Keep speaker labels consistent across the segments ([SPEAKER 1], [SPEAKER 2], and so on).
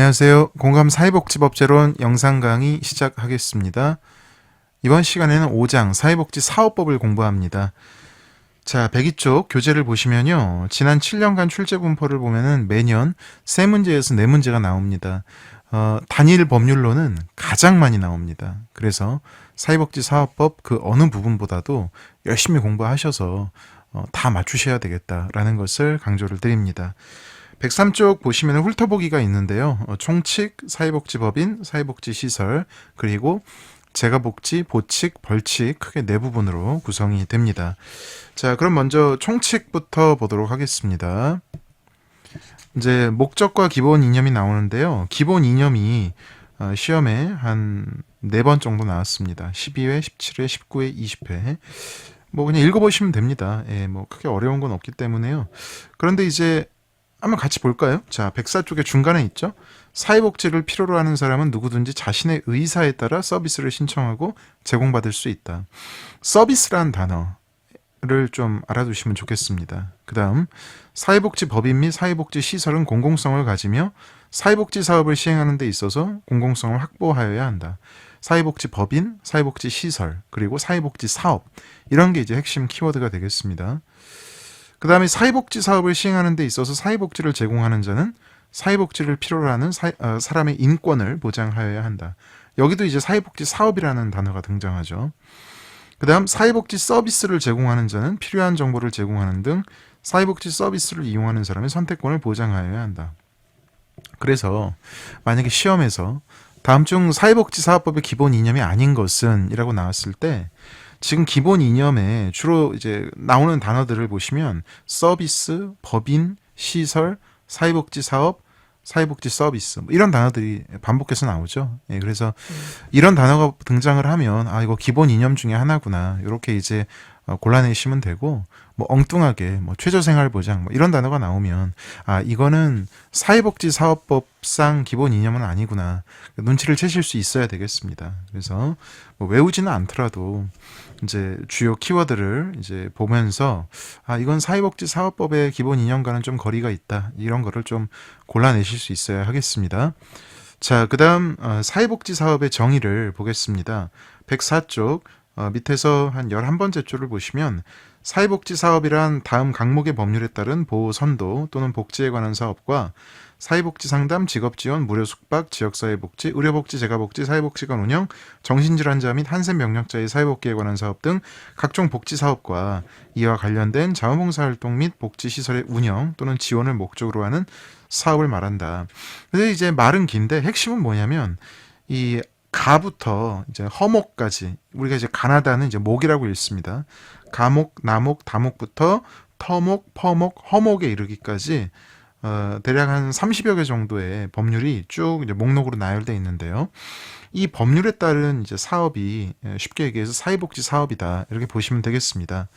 [SPEAKER 1] 안녕하세요. 공감 사회복지법제론 영상 강의 시작하겠습니다. 이번 시간에는 5장 사회복지 사업법을 공부합니다. 자, 102쪽 교재를 보시면요. 지난 7년간 출제 분포를 보면은 매년 3문제에서 4문제가 나옵니다. 단일 법률로는 가장 많이 나옵니다. 그래서 사회복지 사업법 그 어느 부분보다도 열심히 공부하셔서 다 맞추셔야 되겠다라는 것을 강조를 드립니다. 103쪽 보시면 훑어보기가 있는데요. 총칙, 사회복지법인, 사회복지시설, 그리고 재가복지, 보칙, 벌칙 크게 4부분으로 구성이 됩니다. 자, 그럼 먼저 총칙부터 보도록 하겠습니다. 이제 목적과 기본 이념이 나오는데요. 기본 이념이 시험에 한 4번 정도 나왔습니다. 12회, 17회, 19회, 20회. 뭐 그냥 읽어보시면 됩니다. 예, 뭐 크게 어려운 건 없기 때문에요. 그런데 이제 한번 같이 볼까요? 자, 104쪽에 중간에 있죠. 사회복지를 필요로 하는 사람은 누구든지 자신의 의사에 따라 서비스를 신청하고 제공받을 수 있다. 서비스란 단어를 좀 알아두시면 좋겠습니다. 그 다음 사회복지법인 및 사회복지시설은 공공성을 가지며 사회복지 사업을 시행하는 데 있어서 공공성을 확보하여야 한다. 사회복지법인, 사회복지시설, 그리고 사회복지사업 이런 게 이제 핵심 키워드가 되겠습니다. 그 다음에 사회복지 사업을 시행하는 데 있어서 사회복지를 제공하는 자는 사회복지를 필요로 하는 사람의 인권을 보장하여야 한다. 여기도 이제 사회복지 사업이라는 단어가 등장하죠. 그 다음 사회복지 서비스를 제공하는 자는 필요한 정보를 제공하는 등 사회복지 서비스를 이용하는 사람의 선택권을 보장하여야 한다. 그래서 만약에 시험에서 다음 중 사회복지사업법의 기본 이념이 아닌 것은 이라고 나왔을 때 지금 기본 이념에 주로 이제 나오는 단어들을 보시면 서비스, 법인, 시설, 사회복지 사업, 사회복지 서비스 뭐 이런 단어들이 반복해서 나오죠. 예, 그래서 이런 단어가 등장을 하면 아 이거 기본 이념 중에 하나구나 이렇게 이제 골라내시면 되고 뭐 엉뚱하게 뭐 최저생활보장 뭐 이런 단어가 나오면 아 이거는 사회복지사업법상 기본 이념은 아니구나 눈치를 채실 수 있어야 되겠습니다. 그래서 뭐 외우지는 않더라도 이제 주요 키워드를 이제 보면서 아 이건 사회복지사업법의 기본 이념과는 좀 거리가 있다 이런 거를 좀 골라내실 수 있어야 하겠습니다. 자, 그 다음 사회복지사업의 정의를 보겠습니다. 104쪽 밑에서 한 11번째 줄을 보시면 사회복지사업이란 다음 강목의 법률에 따른 보호 선도 또는 복지에 관한 사업과 사회복지상담, 직업지원, 무료 숙박, 지역사회복지, 의료복지, 재가복지, 사회복지관 운영, 정신질환자 및 한센 명령자의 사회복귀에 관한 사업 등 각종 복지사업과 이와 관련된 자원봉사활동 및 복지시설의 운영 또는 지원을 목적으로 하는 사업을 말한다. 근데 이제 말은 긴데 핵심은 뭐냐면 이 가부터 이제 허목까지 우리가 이제 가나다는 이제 목이라고 읽습니다. 가목, 나목, 다목부터 터목, 퍼목, 허목에 이르기까지 대략 한 30여 개 정도의 법률이 쭉 이제 목록으로 나열되어 있는데요. 이 법률에 따른 이제 사업이 쉽게 얘기해서 사회복지 사업이다 이렇게 보시면 되겠습니다.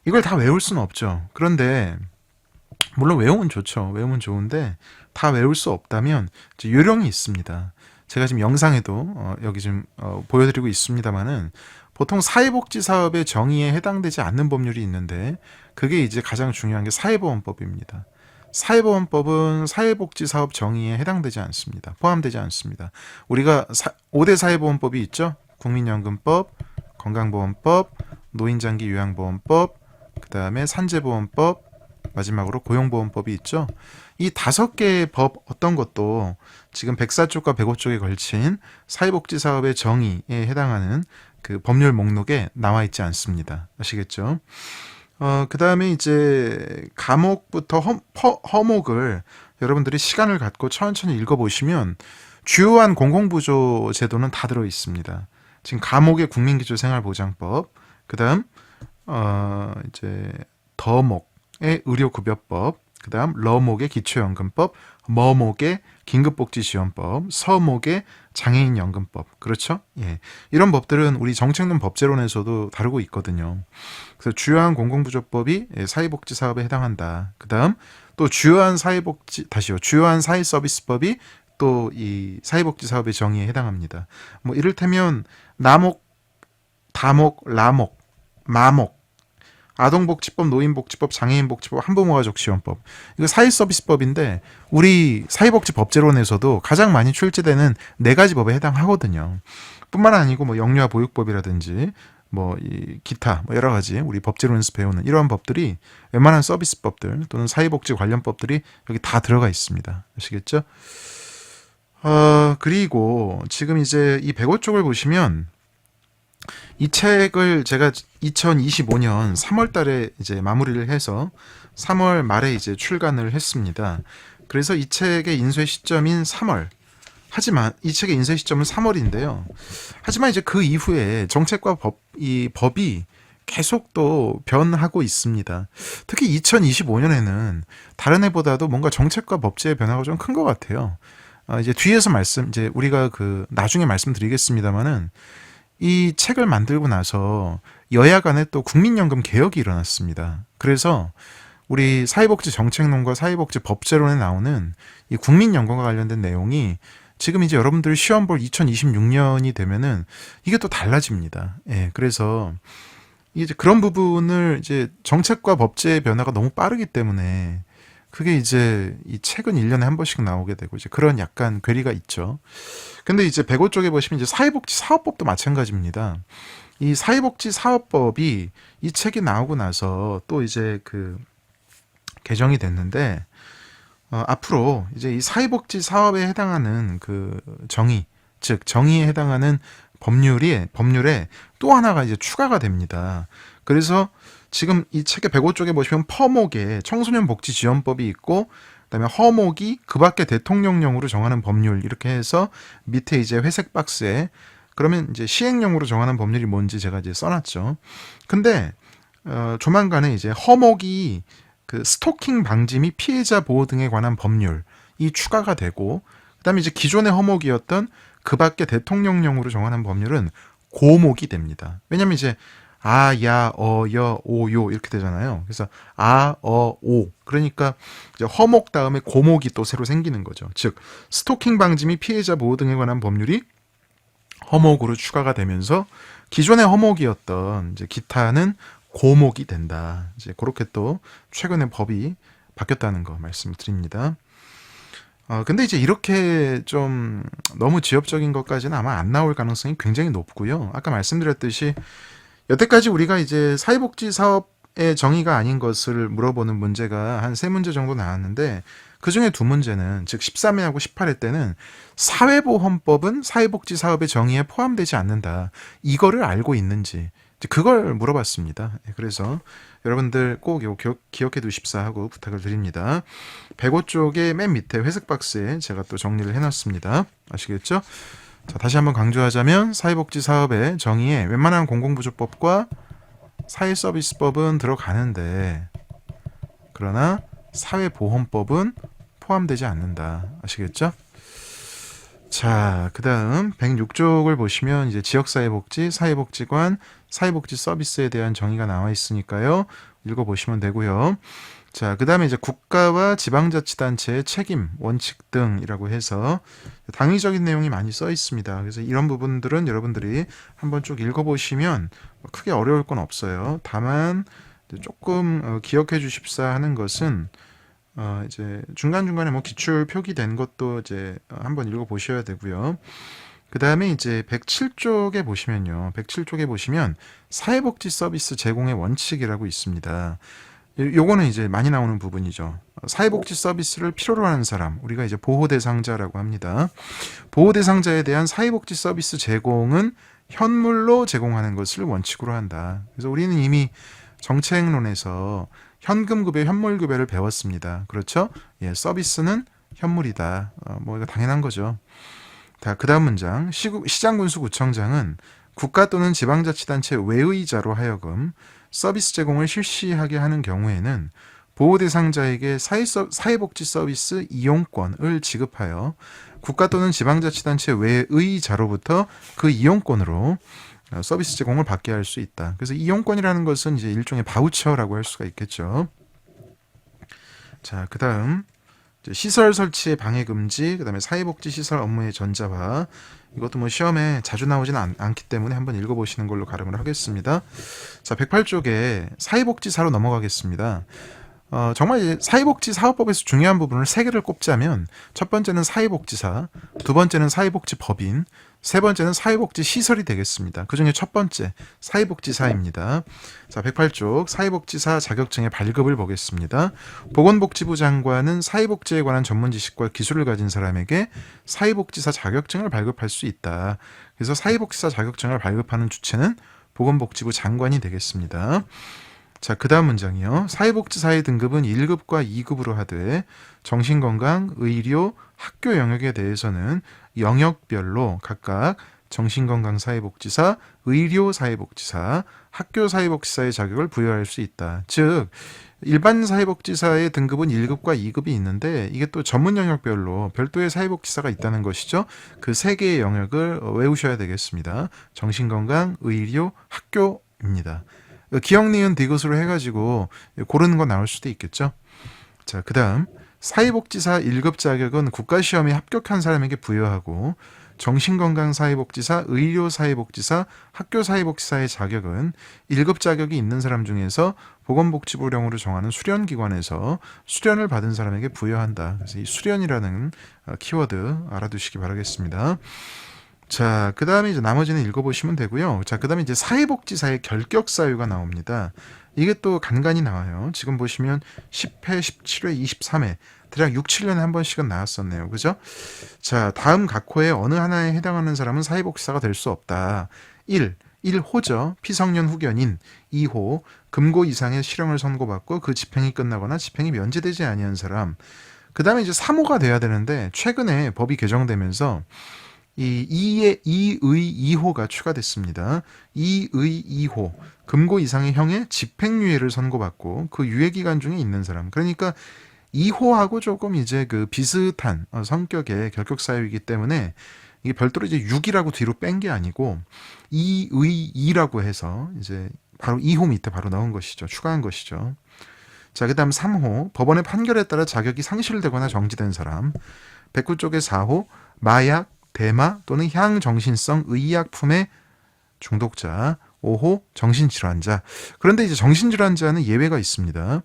[SPEAKER 1] 이걸 다 외울 수는 없죠. 그런데 물론 외우면 좋죠. 외우면 좋은데 다 외울 수 없다면 이제 요령이 있습니다. 제가 지금 영상에도 여기 지금 보여드리고 있습니다만은 보통 사회복지 사업의 정의에 해당되지 않는 법률이 있는데 그게 이제 가장 중요한 게 사회보험법입니다. 사회보험법은 사회복지 사업 정의에 해당되지 않습니다. 포함되지 않습니다. 우리가 5대 사회보험법이 있죠. 국민연금법, 건강보험법, 노인장기 요양보험법, 그 다음에 산재보험법, 마지막으로 고용보험법이 있죠. 이 5개의 법 어떤 것도 지금 104쪽과 105쪽에 걸친 사회복지사업의 정의에 해당하는 그 법률 목록에 나와 있지 않습니다. 아시겠죠? 그 다음에 이제 과목부터 허목을 여러분들이 시간을 갖고 천천히 읽어보시면 주요한 공공부조 제도는 다 들어 있습니다. 지금 과목의 국민기초생활보장법, 그 다음 이제 더목의 의료급여법, 그 다음 러목의 기초연금법, 머목의 긴급복지지원법, 서목의 장애인연금법. 그렇죠? 예. 이런 법들은 우리 정책론 법제론에서도 다루고 있거든요. 그래서 주요한 공공부조법이 사회복지 사업에 해당한다. 그 다음 또 주요한 주요한 사회서비스법이 또 이 사회복지 사업의 정의에 해당합니다. 뭐 이를테면 나목, 다목, 라목, 마목 아동복지법, 노인복지법, 장애인복지법, 한부모가족지원법. 이거 사회서비스법인데 우리 사회복지법제론에서도 가장 많이 출제되는 4가지 법에 해당하거든요. 뿐만 아니고 뭐 영유아 보육법이라든지 뭐 이 기타 뭐 여러 가지 우리 법제론에서 배우는 이러한 법들이 웬만한 서비스법들 또는 사회복지 관련 법들이 여기 다 들어가 있습니다. 아시겠죠? 그리고 지금 이제 이 105쪽을 보시면 이 책을 제가 2025년 3월 달에 이제 마무리를 해서 3월 말에 이제 출간을 했습니다. 그래서 이 책의 인쇄 시점인 3월. 하지만 이 책의 인쇄 시점은 3월인데요. 하지만 이제 그 이후에 정책과 법이 계속 또 변하고 있습니다. 특히 2025년에는 다른 해보다도 뭔가 정책과 법제의 변화가 좀 큰 것 같아요. 이제 뒤에서 이제 우리가 나중에 말씀드리겠습니다만은 이 책을 만들고 나서 여야 간에 또 국민연금 개혁이 일어났습니다. 그래서 우리 사회복지 정책론과 사회복지 법제론에 나오는 이 국민연금과 관련된 내용이 지금 이제 여러분들 시험 볼 2026년이 되면은 이게 또 달라집니다. 예, 그래서 이제 그런 부분을 이제 정책과 법제의 변화가 너무 빠르기 때문에 그게 이제 이 책은 1년에 한 번씩 나오게 되고 이제 그런 약간 괴리가 있죠. 근데 이제 105쪽에 보시면 이제 사회복지 사업법도 마찬가지입니다. 이 사회복지 사업법이 이 책이 나오고 나서 또 이제 개정이 됐는데 앞으로 이제 이 사회복지 사업에 해당하는 정의, 즉 정의에 해당하는 법률에 또 하나가 이제 추가가 됩니다. 그래서 지금 이 책의 105쪽에 보시면 퍼목에 청소년 복지 지원법이 있고 그다음에 허목이 그 밖에 대통령령으로 정하는 법률 이렇게 해서 밑에 이제 회색 박스에 그러면 이제 시행령으로 정하는 법률이 뭔지 제가 이제 써놨죠. 근데 조만간에 이제 허목이 스토킹 방지 및 피해자 보호 등에 관한 법률이 추가가 되고 그다음에 이제 기존의 허목이었던 그 밖에 대통령령으로 정하는 법률은 고목이 됩니다. 왜냐면 이제 아, 야, 여, 오, 요 이렇게 되잖아요. 그래서 아, 오 그러니까 이제 허목 다음에 고목이 또 새로 생기는 거죠. 즉 스토킹 방지 및 피해자 보호 등에 관한 법률이 허목으로 추가가 되면서 기존의 허목이었던 이제 기타는 고목이 된다. 이제 그렇게 또 최근에 법이 바뀌었다는 거 말씀드립니다. 근데 이제 이렇게 좀 너무 지엽적인 것까지는 아마 안 나올 가능성이 굉장히 높고요. 아까 말씀드렸듯이 여태까지 우리가 이제 사회복지 사업의 정의가 아닌 것을 물어보는 문제가 한 3문제 정도 나왔는데 그 중에 2문제는 즉 13회하고 18회 때는 사회보험법은 사회복지 사업의 정의에 포함되지 않는다. 이거를 알고 있는지 그걸 물어봤습니다. 그래서 여러분들 꼭 이거 기억해 두십사 하고 부탁을 드립니다. 105쪽의 맨 밑에 회색 박스에 제가 또 정리를 해놨습니다. 아시겠죠? 자, 다시 한번 강조하자면 사회복지 사업의 정의에 웬만한 공공부조법과 사회서비스법은 들어가는데 그러나 사회보험법은 포함되지 않는다. 아시겠죠? 자, 그 다음 106쪽을 보시면 이제 지역사회복지, 사회복지관, 사회복지 서비스에 대한 정의가 나와 있으니까요. 읽어보시면 되고요. 자, 그 다음에 이제 국가와 지방자치단체의 책임, 원칙 등이라고 해서 당위적인 내용이 많이 써 있습니다. 그래서 이런 부분들은 여러분들이 한번 쭉 읽어보시면 크게 어려울 건 없어요. 다만 조금 기억해 주십사 하는 것은 이제 중간중간에 뭐 기출 표기된 것도 이제 한번 읽어보셔야 되고요. 그 다음에 이제 107쪽에 보시면요. 107쪽에 보시면 사회복지 서비스 제공의 원칙이라고 있습니다. 요거는 이제 많이 나오는 부분이죠. 사회복지 서비스를 필요로 하는 사람, 우리가 이제 보호 대상자라고 합니다. 보호 대상자에 대한 사회복지 서비스 제공은 현물로 제공하는 것을 원칙으로 한다. 그래서 우리는 이미 정책론에서 현금급여, 현물급여를 배웠습니다. 그렇죠? 예, 서비스는 현물이다. 뭐 이거 당연한 거죠. 자, 그 다음 문장. 시장군수구청장은 국가 또는 지방자치단체 외의자로 하여금 서비스 제공을 실시하게 하는 경우에는 보호 대상자에게 사회복지 서비스 이용권을 지급하여 국가 또는 지방자치단체 외의자로부터 그 이용권으로 서비스 제공을 받게 할 수 있다. 그래서 이용권이라는 것은 이제 일종의 바우처라고 할 수가 있겠죠. 자, 그 다음 시설 설치의 방해 금지, 그다음에 사회복지 시설 업무의 전자화. 이것도 뭐 시험에 자주 나오지는 않기 때문에 한번 읽어보시는 걸로 가름을 하겠습니다. 자, 108쪽에 사회복지사로 넘어가겠습니다. 정말 사회복지 사업법에서 중요한 부분을 3개를 꼽자면 첫 번째는 사회복지사, 두 번째는 사회복지법인, 세 번째는 사회복지시설이 되겠습니다. 그 중에 첫 번째 사회복지사입니다. 자, 108쪽 사회복지사 자격증의 발급을 보겠습니다. 보건복지부 장관은 사회복지에 관한 전문 지식과 기술을 가진 사람에게 사회복지사 자격증을 발급할 수 있다. 그래서 사회복지사 자격증을 발급하는 주체는 보건복지부 장관이 되겠습니다. 자, 그 다음 문장이요. 사회복지사의 등급은 1급과 2급으로 하되 정신건강, 의료, 학교 영역에 대해서는 영역별로 각각 정신건강사회복지사, 의료사회복지사, 학교사회복지사의 자격을 부여할 수 있다. 즉 일반 사회복지사의 등급은 1급과 2급이 있는데 이게 또 전문 영역별로 별도의 사회복지사가 있다는 것이죠. 그 3개의 영역을 외우셔야 되겠습니다. 정신건강, 의료, 학교입니다. 기억, 니은, 디귿으로 해가지고 고르는 거 나올 수도 있겠죠. 자, 그 다음 사회복지사 1급 자격은 국가시험에 합격한 사람에게 부여하고 정신건강사회복지사, 의료사회복지사, 학교사회복지사의 자격은 1급 자격이 있는 사람 중에서 보건복지부령으로 정하는 수련기관에서 수련을 받은 사람에게 부여한다. 그래서 이 수련이라는 키워드 알아두시기 바라겠습니다. 자, 그 다음에 이제 나머지는 읽어보시면 되고요. 자, 그 다음에 이제 사회복지사의 결격사유가 나옵니다. 이게 또 간간히 나와요. 지금 보시면 10회, 17회, 23회. 대략 6, 7년에 한 번씩은 나왔었네요. 그죠? 자, 다음 각 호에 어느 하나에 해당하는 사람은 사회복지사가 될 수 없다. 1호죠. 피성년 후견인. 2호, 금고 이상의 실형을 선고받고 그 집행이 끝나거나 집행이 면제되지 아니한 사람. 그 다음에 이제 3호가 돼야 되는데 최근에 법이 개정되면서 이의 2호가 추가됐습니다. 2호 금고 이상의 형의 집행유예를 선고받고 그 유예 기간 중에 있는 사람. 그러니까 2호하고 조금 이제 그 비슷한 성격의 결격 사유이기 때문에 이게 별도로 이제 6이라고 뒤로 뺀 게 아니고 2라고 해서 이제 바로 2호 밑에 바로 넣은 것이죠. 추가한 것이죠. 자, 그다음 3호 법원의 판결에 따라 자격이 상실되거나 정지된 사람. 109쪽의 4호 마약 대마 또는 향정신성 의약품의 중독자. 5호 정신질환자. 그런데 이제 정신질환자는 예외가 있습니다.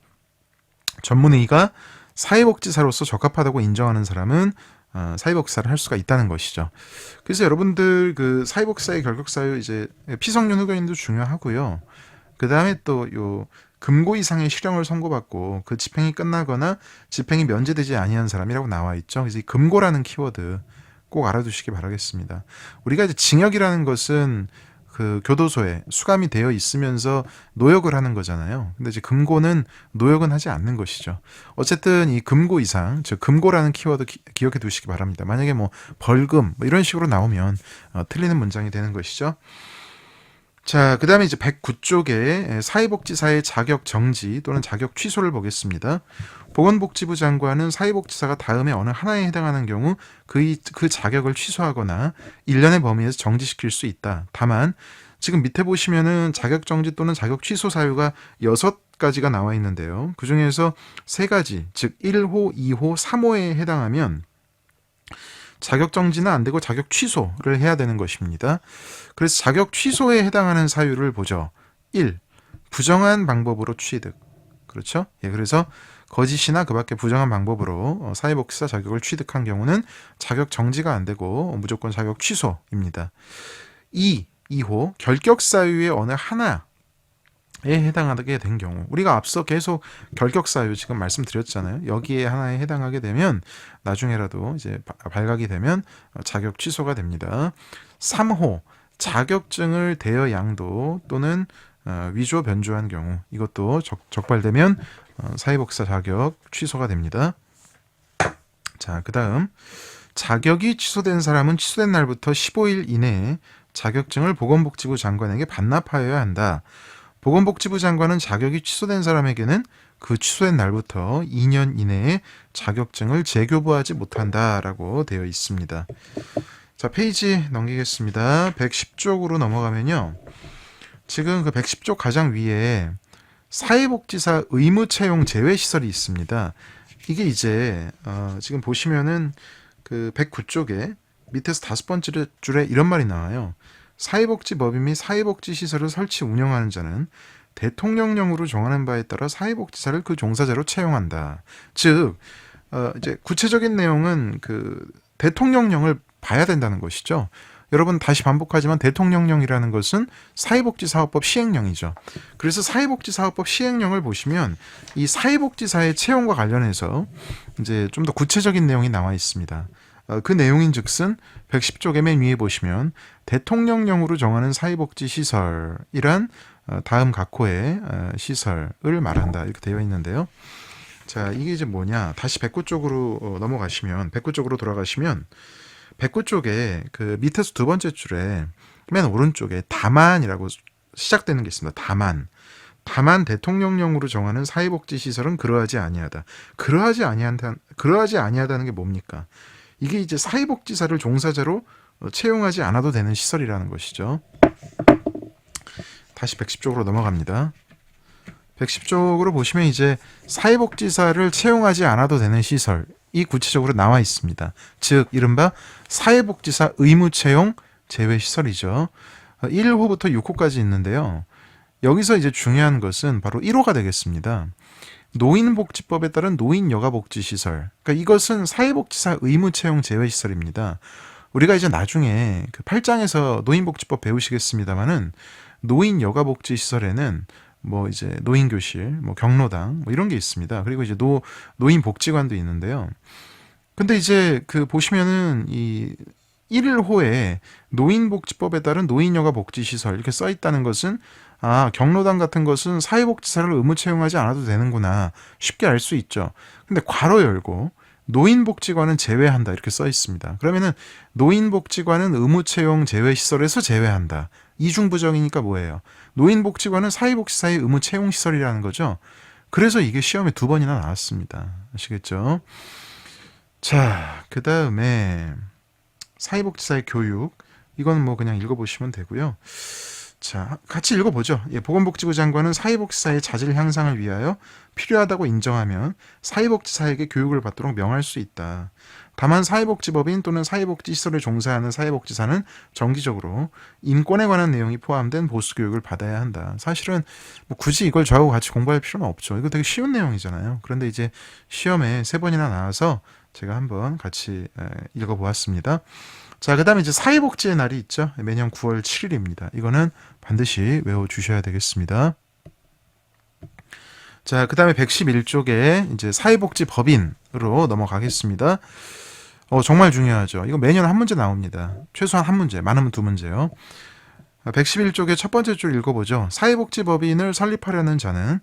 [SPEAKER 1] 전문의가 사회복지사로서 적합하다고 인정하는 사람은 사회복지사를 할 수가 있다는 것이죠. 그래서 여러분들 그 사회복지사의 결격사유 이제 피성년 후견인도 중요하고요. 그 다음에 또 요 금고 이상의 실형을 선고받고 그 집행이 끝나거나 집행이 면제되지 아니한 사람이라고 나와 있죠. 그래서 이 금고라는 키워드 꼭 알아두시기 바라겠습니다. 우리가 이제 징역이라는 것은 그 교도소에 수감이 되어 있으면서 노역을 하는 거잖아요. 근데 이제 금고는 노역은 하지 않는 것이죠. 어쨌든 이 금고 이상, 즉 금고라는 키워드 기억해 두시기 바랍니다. 만약에 뭐 벌금 뭐 이런 식으로 나오면 틀리는 문장이 되는 것이죠. 자, 그 다음에 이제 109쪽에 사회복지사의 자격 정지 또는 자격 취소를 보겠습니다. 보건복지부 장관은 사회복지사가 다음에 어느 하나에 해당하는 경우 그 자격을 취소하거나 1년의 범위에서 정지시킬 수 있다. 다만 지금 밑에 보시면은 자격 정지 또는 자격 취소 사유가 6가지가 나와 있는데요. 그 중에서 3가지, 즉 1호, 2호, 3호에 해당하면 자격 정지는 안 되고 자격 취소를 해야 되는 것입니다. 그래서 자격 취소에 해당하는 사유를 보죠. 1. 부정한 방법으로 취득. 그렇죠? 예, 그래서 거짓이나 그 밖에 부정한 방법으로 사회복지사 자격을 취득한 경우는 자격 정지가 안 되고 무조건 자격 취소입니다. 2호 결격 사유의 어느 하나에 해당하게 된 경우, 우리가 앞서 계속 결격 사유 지금 말씀드렸잖아요. 여기에 하나에 해당하게 되면 나중에라도 이제 발각이 되면 자격 취소가 됩니다. 3호 자격증을 대여 양도 또는 위조 변조한 경우, 이것도 적발되면 사회복지사 자격 취소가 됩니다. 자, 그 다음 자격이 취소된 사람은 취소된 날부터 15일 이내에 자격증을 보건복지부 장관에게 반납하여야 한다. 보건복지부 장관은 자격이 취소된 사람에게는 그 취소된 날부터 2년 이내에 자격증을 재교부하지 못한다라고 되어 있습니다. 자, 페이지 넘기겠습니다. 110쪽으로 넘어가면요. 지금 그 110쪽 가장 위에 사회복지사 의무채용 제외시설이 있습니다. 이게 이제 지금 보시면은 그 109쪽에 밑에서 5번째 줄에 이런 말이 나와요. 사회복지법인 및 사회복지시설을 설치 운영하는 자는 대통령령으로 정하는 바에 따라 사회복지사를 그 종사자로 채용한다. 즉 이제 구체적인 내용은 그 대통령령을 봐야 된다는 것이죠. 여러분 다시 반복하지만 대통령령이라는 것은 사회복지사업법 시행령이죠. 그래서 사회복지사업법 시행령을 보시면 이 사회복지사의 채용과 관련해서 이제 좀 더 구체적인 내용이 나와 있습니다. 그 내용인즉슨 110쪽의 맨 위에 보시면 대통령령으로 정하는 사회복지시설이란 다음 각호의 시설을 말한다 이렇게 되어 있는데요. 자, 이게 이제 뭐냐? 다시 109쪽으로 넘어가시면 109쪽으로 돌아가시면 109쪽에 그 밑에서 두 번째 줄에 맨 오른쪽에 다만이라고 시작되는 게 있습니다. 다만 대통령령으로 정하는 사회복지시설은 그러하지 아니하다. 그러하지 아니하다는 게 뭡니까? 이게 이제 사회복지사를 종사자로 채용하지 않아도 되는 시설이라는 것이죠. 다시 110쪽으로 넘어갑니다. 110쪽으로 보시면 이제 사회복지사를 채용하지 않아도 되는 시설이 구체적으로 나와 있습니다. 즉 이른바 사회복지사 의무채용 제외시설이죠. 1호부터 6호까지 있는데요. 여기서 이제 중요한 것은 바로 1호가 되겠습니다. 노인복지법에 따른 노인여가복지시설. 그러니까 이것은 사회복지사 의무채용 제외시설입니다. 우리가 이제 나중에 그 8장에서 노인복지법 배우시겠습니다만은 노인여가복지시설에는 뭐 이제 노인교실, 뭐 경로당 뭐 이런 게 있습니다. 그리고 이제 노인복지관도 있는데요. 근데 이제 그 보시면은 이 1호에 노인복지법에 따른 노인여가복지시설 이렇게 써 있다는 것은 경로당 같은 것은 사회복지사를 의무 채용하지 않아도 되는구나 쉽게 알 수 있죠. 근데 괄호 열고 노인복지관은 제외한다 이렇게 써 있습니다. 그러면은 노인복지관은 의무 채용 제외시설에서 제외한다. 이중부정이니까 뭐예요? 노인복지관은 사회복지사의 의무 채용 시설이라는 거죠. 그래서 이게 시험에 2번이나 나왔습니다. 아시겠죠? 자, 그 다음에 사회복지사의 교육. 이건 뭐 그냥 읽어보시면 되고요. 자, 같이 읽어보죠. 보건복지부 장관은 사회복지사의 자질 향상을 위하여 필요하다고 인정하면 사회복지사에게 교육을 받도록 명할 수 있다. 다만 사회복지법인 또는 사회복지시설에 종사하는 사회복지사는 정기적으로 인권에 관한 내용이 포함된 보수교육을 받아야 한다. 사실은 뭐 굳이 이걸 저하고 같이 공부할 필요는 없죠. 이거 되게 쉬운 내용이잖아요. 그런데 이제 시험에 3번이나 나와서 제가 한번 같이 읽어보았습니다. 자, 그 다음에 이제 사회복지의 날이 있죠. 매년 9월 7일입니다. 이거는 반드시 외워주셔야 되겠습니다. 자, 그 다음에 111쪽에 이제 사회복지법인으로 넘어가겠습니다. 정말 중요하죠. 이거 매년 한 문제 나옵니다. 최소한 한 문제, 많으면 2문제요. 111쪽의 첫 번째 줄 읽어보죠. 사회복지법인을 설립하려는 자는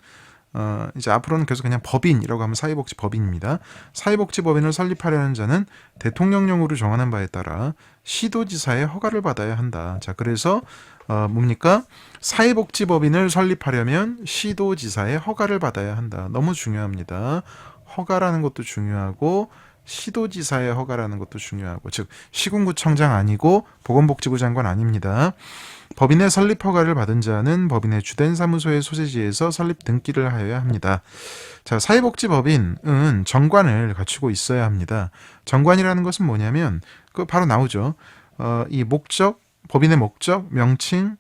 [SPEAKER 1] 이제 앞으로는 계속 그냥 법인이라고 하면 사회복지법인입니다. 사회복지법인을 설립하려는 자는 대통령령으로 정하는 바에 따라 시도지사의 허가를 받아야 한다. 자, 그래서 뭡니까? 사회복지법인을 설립하려면 시도지사의 허가를 받아야 한다. 너무 중요합니다. 허가라는 것도 중요하고 시도지사의 허가라는 것도 중요하고, 즉 시군구청장 아니고 보건복지부 장관 아닙니다. 법인의 설립 허가를 받은 자는 법인의 주된 사무소의 소재지에서 설립 등기를 하여야 합니다. 자, 사회복지법인은 정관을 갖추고 있어야 합니다. 정관이라는 것은 뭐냐면 그 바로 나오죠. 이 목적, 법인의 목적, 명칭,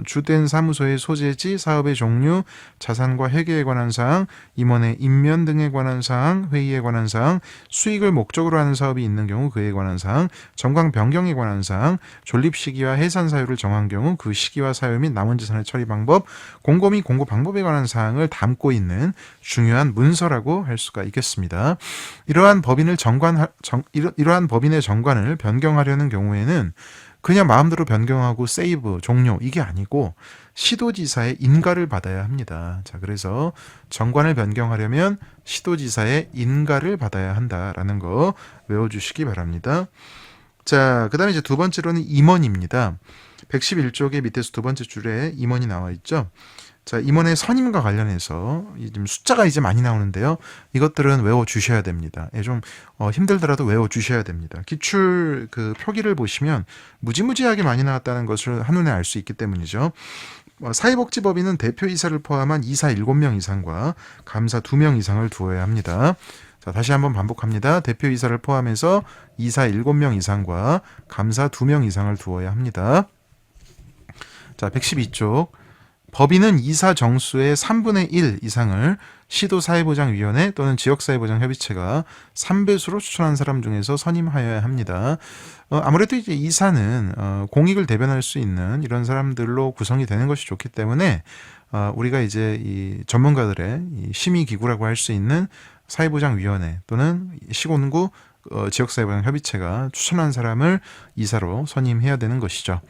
[SPEAKER 1] 주된 사무소의 소재지, 사업의 종류, 자산과 회계에 관한 사항, 임원의 임면 등에 관한 사항, 회의에 관한 사항, 수익을 목적으로 하는 사업이 있는 경우 그에 관한 사항, 정관 변경에 관한 사항, 존립 시기와 해산 사유를 정한 경우 그 시기와 사유 및 남은 재산의 처리 방법, 공고 및 공고 방법에 관한 사항을 담고 있는 중요한 문서라고 할 수가 있겠습니다. 이러한 법인의 정관을 변경하려는 경우에는 그냥 마음대로 변경하고 세이브, 종료 이게 아니고 시도지사의 인가를 받아야 합니다. 자, 그래서 정관을 변경하려면 시도지사의 인가를 받아야 한다라는 거 외워주시기 바랍니다. 자, 그 다음에 이제 두 번째로는 임원입니다. 111쪽의 밑에서 두 번째 줄에 임원이 나와 있죠. 자, 임원의 선임과 관련해서 지금 숫자가 이제 많이 나오는데요. 이것들은 외워주셔야 됩니다. 좀 힘들더라도 외워주셔야 됩니다. 기출 그 표기를 보시면 무지무지하게 많이 나왔다는 것을 한눈에 알 수 있기 때문이죠. 사회복지법인은 대표이사를 포함한 이사 7명 이상과 감사 2명 이상을 두어야 합니다. 자, 다시 한번 반복합니다. 대표이사를 포함해서 이사 7명 이상과 감사 2명 이상을 두어야 합니다. 자, 112쪽. 법인은 이사 정수의 3분의 1 이상을 시도사회보장위원회 또는 지역사회보장협의체가 3배수로 추천한 사람 중에서 선임하여야 합니다. 아무래도 이제 이사는 공익을 대변할 수 있는 이런 사람들로 구성이 되는 것이 좋기 때문에 우리가 이제 이 전문가들의 이 심의기구라고 할 수 있는 사회보장위원회 또는 시군구 지역사회보장협의체가 추천한 사람을 이사로 선임해야 되는 것이죠.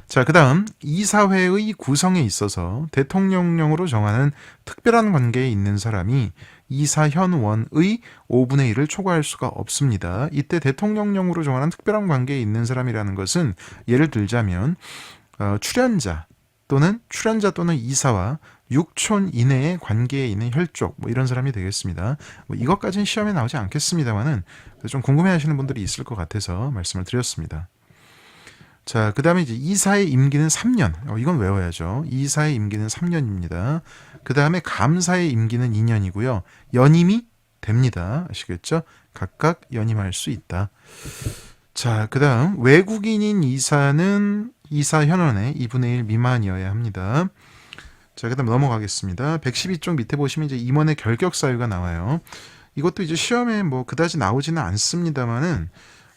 [SPEAKER 1] 자, 그 다음 이사회의 구성에 있어서 대통령령으로 정하는 특별한 관계에 있는 사람이 이사현원의 5분의 1을 초과할 수가 없습니다. 이때 대통령령으로 정하는 특별한 관계에 있는 사람이라는 것은 예를 들자면 출연자 또는 이사와 6촌 이내의 관계에 있는 혈족 뭐 이런 사람이 되겠습니다. 뭐 이것까지는 시험에 나오지 않겠습니다만은 좀 궁금해하시는 분들이 있을 것 같아서 말씀을 드렸습니다. 자, 그 다음에 이제 이사의 임기는 3년. 이건 외워야죠. 이사의 임기는 3년입니다. 그 다음에 감사의 임기는 2년이고요. 연임이 됩니다. 아시겠죠? 각각 연임할 수 있다. 자, 그 다음 외국인인 이사는 이사 현원의 2분의 1 미만이어야 합니다. 자, 그 다음 넘어가겠습니다. 112쪽 밑에 보시면 이제 임원의 결격 사유가 나와요. 이것도 이제 시험에 뭐 그다지 나오지는 않습니다만은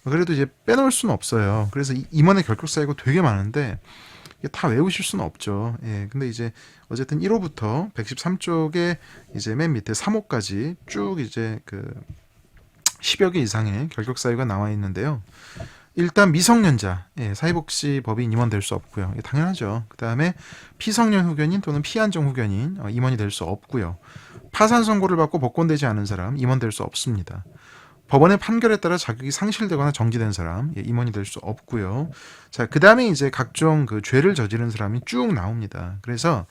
[SPEAKER 1] 그래도 이제 빼놓을 수는 없어요. 그래서 임원의 결격 사유가 되게 많은데 다 외우실 수는 없죠. 예, 근데 이제 어쨌든 1호부터 113쪽에 이제 맨 밑에 3호까지 쭉 이제 그 10여 개 이상의 결격 사유가 나와 있는데요. 일단 미성년자, 사회복지법인 임원 될 수 없고요. 당연하죠. 그 다음에 피성년 후견인 또는 피한정 후견인 임원이 될 수 없고요. 파산 선고를 받고 복권되지 않은 사람 임원 될 수 없습니다. 법원의 판결에 따라 자격이 상실되거나 정지된 사람 임원이 될 수 없고요. 자, 그 다음에 이제 각종 그 죄를 저지른 사람이 쭉 나옵니다. 그래서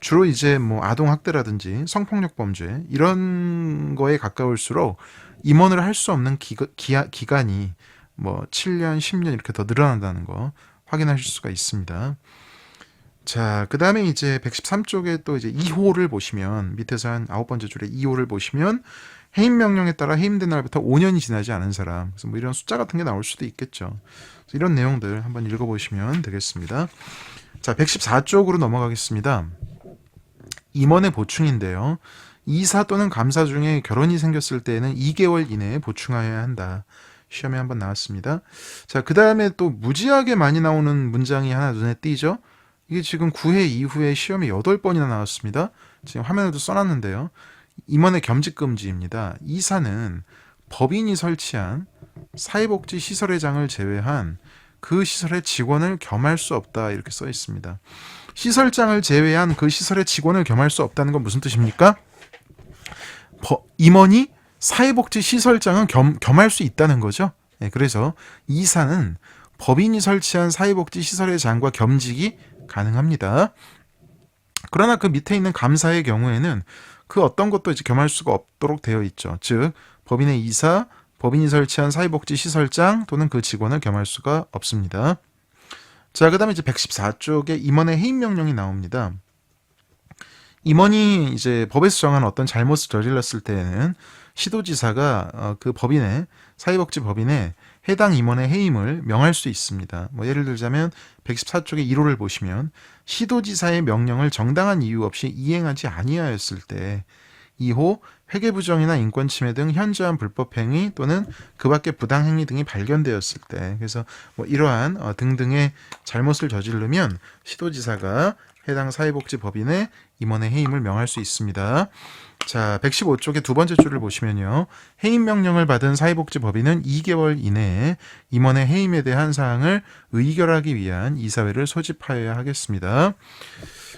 [SPEAKER 1] 주로 이제 뭐 아동 학대라든지 성폭력 범죄 이런 거에 가까울수록 임원을 할 수 없는 기간이 뭐 7년, 10년 이렇게 더 늘어난다는 거 확인하실 수가 있습니다. 자, 그 다음에 이제 113쪽에 또 이제 2호를 보시면 밑에서 한 9번째 줄에 2호를 보시면 해임 명령에 따라 해임된 날부터 5년이 지나지 않은 사람. 그래서 뭐 이런 숫자 같은 게 나올 수도 있겠죠. 이런 내용들 한번 읽어보시면 되겠습니다. 자, 114쪽으로 넘어가겠습니다. 임원의 보충인데요. 이사 또는 감사 중에 결혼이 생겼을 때에는 2개월 이내에 보충하여야 한다. 시험에 한번 나왔습니다. 자, 그 다음에 또 무지하게 많이 나오는 문장이 하나 눈에 띄죠. 이게 지금 9회 이후에 시험에 8번이나 나왔습니다. 지금 화면에도 써놨는데요. 임원의 겸직금지입니다. 이사는 법인이 설치한 사회복지 시설회장을 제외한 그 시설의 직원을 겸할 수 없다 이렇게 써 있습니다. 시설장을 제외한 그 시설의 직원을 겸할 수 없다는 건 무슨 뜻입니까? 임원이 사회복지 시설장은 겸할 수 있다는 거죠. 그래서 이사는 법인이 설치한 사회복지 시설회장과 겸직이 가능합니다. 그러나 그 밑에 있는 감사의 경우에는 그 어떤 것도 이제 겸할 수가 없도록 되어 있죠. 즉 법인의 이사, 법인이 설치한 사회복지 시설장 또는 그 직원을 겸할 수가 없습니다. 자, 그 다음에 이제 114쪽에 임원의 해임 명령이 나옵니다. 임원이 이제 법에서 정한 어떤 잘못을 저질렀을 때에는 시도지사가 그 법인의 사회복지 법인에 해당 임원의 해임을 명할 수 있습니다. 뭐 예를 들자면 114쪽의 1호를 보시면 시도지사의 명령을 정당한 이유 없이 이행하지 아니하였을 때 2호 회계부정이나 인권침해 등 현저한 불법행위 또는 그 밖의 부당행위 등이 발견되었을 때 그래서 뭐 이러한 등등의 잘못을 저지르면 시도지사가 해당 사회복지법인의 임원의 해임을 명할 수 있습니다. 자, 115쪽의 두 번째 줄을 보시면요. 해임 명령을 받은 사회복지법인은 2개월 이내에 임원의 해임에 대한 사항을 의결하기 위한 이사회를 소집하여야 하겠습니다.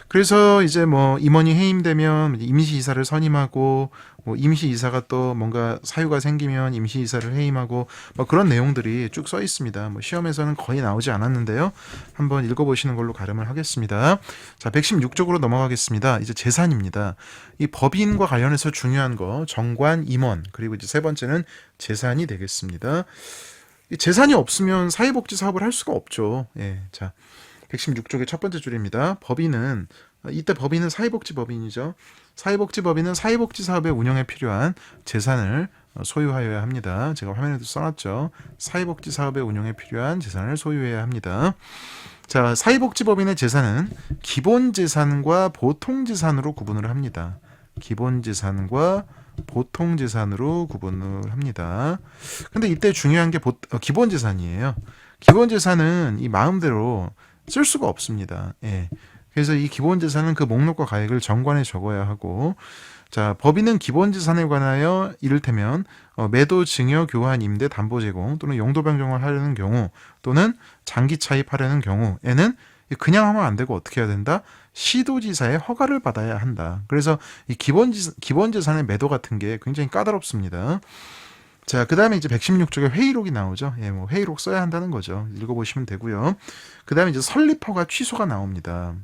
[SPEAKER 1] 그래서 이제 뭐 임원이 해임되면 임시이사를 선임하고 뭐 임시이사가 또 뭔가 사유가 생기면 임시이사를 해임하고 뭐 그런 내용들이 쭉 써 있습니다. 뭐 시험에서는 거의 나오지 않았는데요. 한번 읽어보시는 걸로 가름을 하겠습니다. 자, 116쪽으로 넘어가겠습니다. 이제 재산입니다. 이 법인과 관련해서 중요한 거 정관, 임원 그리고 이제 세 번째는 재산이 되겠습니다. 이 재산이 없으면 사회복지 사업을 할 수가 없죠. 예, 자. 116쪽의 첫 번째 줄입니다. 법인은 이때 법인은 사회복지법인이죠. 사회복지법인은 사회복지 사업의 운영에 필요한 재산을 소유하여야 합니다. 제가 화면에도 써놨죠. 사회복지 사업의 운영에 필요한 재산을 소유해야 합니다. 자, 사회복지법인의 재산은 기본재산과 보통재산으로 구분을 합니다. 기본재산과 보통재산으로 구분을 합니다. 근데 이때 중요한 게 기본재산이에요. 기본재산은 이 마음대로 쓸 수가 없습니다. 예. 그래서 이 기본재산은 그 목록과 가액을 정관에 적어야 하고, 자, 법인은 기본재산에 관하여 이를테면 매도, 증여, 교환, 임대, 담보 제공 또는 용도 변경을 하려는 경우 또는 장기 차입하려는 경우에는 그냥 하면 안 되고 어떻게 해야 된다? 시도지사의 허가를 받아야 한다. 그래서 이 기본재산의 매도 같은 게 굉장히 까다롭습니다. 자, 그 다음에 이제 116쪽에 회의록이 나오죠. 예, 뭐 회의록 써야 한다는 거죠. 읽어보시면 되고요. 그 다음에 이제 설립허가 취소가 나옵니다.